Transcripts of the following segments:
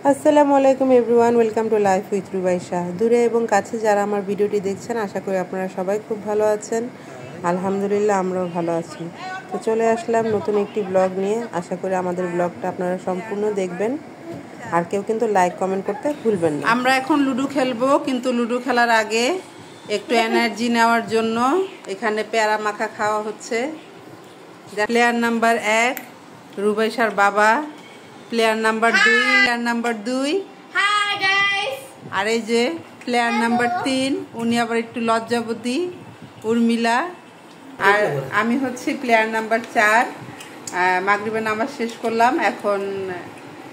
আসসালামু আলাইকুম everyone, welcome to life with Rubaisha. দূরে এবং কাছে যারা আমার ভিডিওটি দেখছেন, আশা করি আপনারা সবাই খুব ভালো আছেন। আলহামদুলিল্লাহ, আমরাও ভালো আছি। তো চলে আসলাম নতুন একটি ব্লগ নিয়ে। আশা করি আমাদের ব্লগটা আপনারা সম্পূর্ণ দেখবেন, আর কেউ কিন্তু লাইক কমেন্ট করতে ভুলবেন না। আমরা এখন লুডো খেলবো, কিন্তু লুডো খেলার আগে একটু এনার্জি নেওয়ার জন্য এখানে পেয়ারা মাখা খাওয়া হচ্ছে। প্লেয়ার নাম্বার 1 রুবাইশার বাবা, প্লেয়ার নাম্বার 2 হাই গাইস, আর এই যে প্লেয়ার নাম্বার 3, উনি আবার একটু লজ্জাবতী, উর্মিলা। আর আমি হচ্ছি প্লেয়ার নাম্বার 4। মাগরিবের নামাজ শেষ করলাম, এখন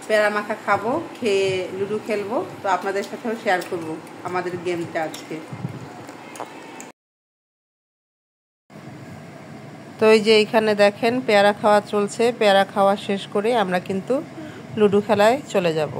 পেয়ারা মাখা খাবো, খেয়ে লুডো খেলবো। তো আপনাদের সাথেও শেয়ার করব আমাদের গেমটা আজকে। তো এই যে এইখানে দেখেন পেয়ারা খাওয়া চলছে। পেয়ারা খাওয়া শেষ করে আমরা কিন্তু লুডো খেলায় চলে যাব।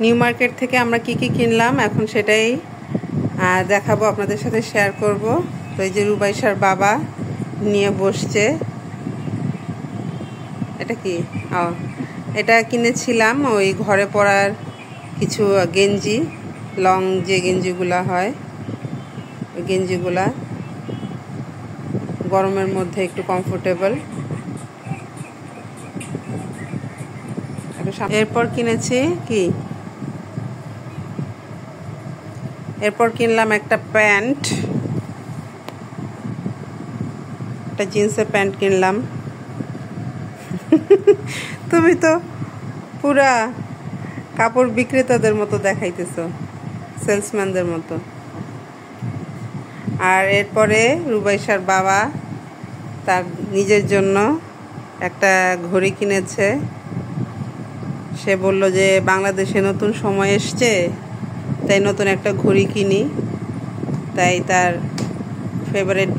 নিউ মার্কেট থেকে আমরা কি কি কিনলাম এখন সেটাই দেখাবো, আপনাদের সাথে শেয়ার করব। তো এই যে রুবাইশার বাবা নিয়ে বসছে। এটা কি? এটা কিনেছিলাম ওই ঘরে পরার কিছু গেঞ্জি, লং যে গেঞ্জিগুলা হয়, ওই গেঞ্জিগুলা গরমের মধ্যে একটু কমফোর্টেবল। এরপর কিনেছি কি, এরপর কিনলাম একটা প্যান্ট, একটা জিন্সের প্যান্ট কিনলাম। তুমি তো পুরা কাপড় বিক্রেতাদের মতো দেখাইতেছো, সেলসম্যানদের মতো। আর এরপরে রুবাইশার বাবা তার নিজের জন্য একটা ঘড়ি কিনেছে। সে বলল যে বাংলাদেশে নতুন সময় এসছে, তাই নতুন একটা ঘড়ি কিনি। তাই তার ফেভারিট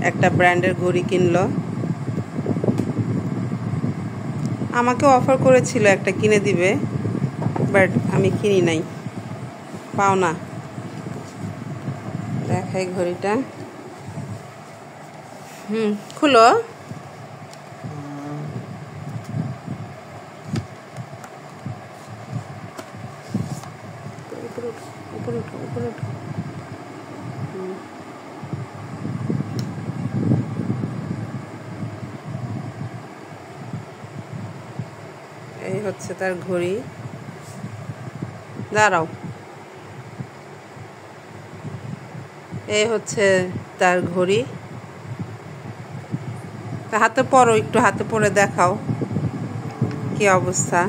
একটা ব্র্যান্ডের ঘড়ি কিনলো। আমাকে অফার করেছিল একটা কিনে দিবে, বাট আমি কিনি নাই, পাও না। দেখাই ঘড়িটা। খুলো। উপরে উঠো। এই হচ্ছে তার ঘড়ি। দাঁড়াও, এই হচ্ছে তার ঘড়ি। হাতে পরো, একটু হাতে পরে দেখাও কি অবস্থা।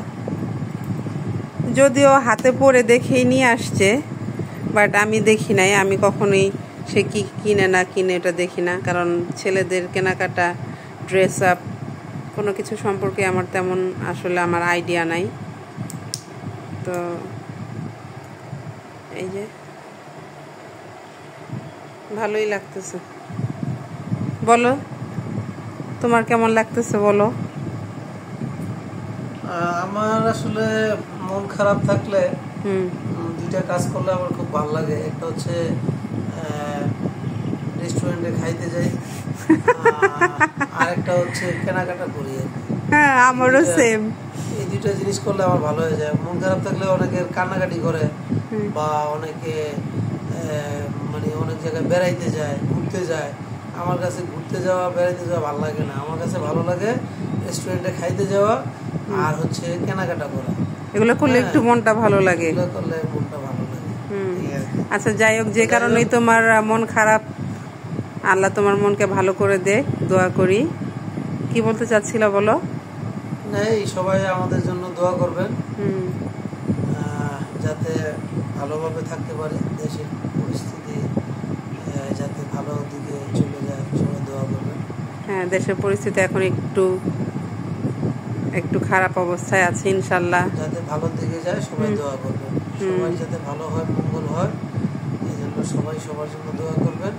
যদিও হাতে পরে দেখেই নিয়ে আসছে, বাট আমি দেখি নাই। আমি কখনোই সে কি কিনে না কিনে এটা দেখি না, কারণ ছেলেদের কেনাকাটা, ড্রেস আপ, কোনো কিছু সম্পর্কে আমার তেমন আসলে আমার আইডিয়া নাই। তো এই যে ভালোই লাগতেছে। বলো তোমার কেমন লাগতেছে, বলো। আমার আসলে মন খারাপ থাকলে দুইটা কাজ করলে আমার খুব ভালো লাগে। একটা হচ্ছে রেস্টুরেন্টে খাইতে যাই, আর একটা হচ্ছে কেনাকাটা করি। হ্যাঁ, আমারও সেম। এই দুইটা জিনিস করলে আমার ভালো হয়ে যায়। মন খারাপ থাকলে অনেকের কান্নাকাটি করে, বা অনেকে মানে অনেক জায়গায় বেড়াইতে যায়, ঘুরতে যায়। আমার কাছে ঘুরতে যাওয়া, বেড়াইতে যাওয়া ভালো লাগে না। আমার কাছে ভালো লাগে রেস্টুরেন্টে খাইতে যাওয়া আর হচ্ছে কেনাকাটা করা। এগুলো করলে একটু মনটা ভালো লাগে। এগুলো করলে মনটা ভালো লাগে। আচ্ছা, যাই হোক, যে কারণেই তোমার মন খারাপ, আল্লাহ তোমার মনকে ভালো করে দে, দোয়া করি। কি বলতে চাচ্ছিল বলো? এই সবাই আমাদের জন্য দোয়া করবেন, যাতে ভালোভাবে থাকতে পারে, দেশের পরিস্থিতি যাতে ভালো দিকে চলে যায়, সবাই দোয়া করবেন। হ্যাঁ, দেশের পরিস্থিতি এখন একটু একটু খারাপ অবস্থায় আছে, ইনশাল্লাহ যাতে ভালোর দিকে যায় সবাই দোয়া করবেন, সবাই যাতে ভালো হয়, মঙ্গল হয়, এই জন্য সবাই সবার জন্য দোয়া করবেন।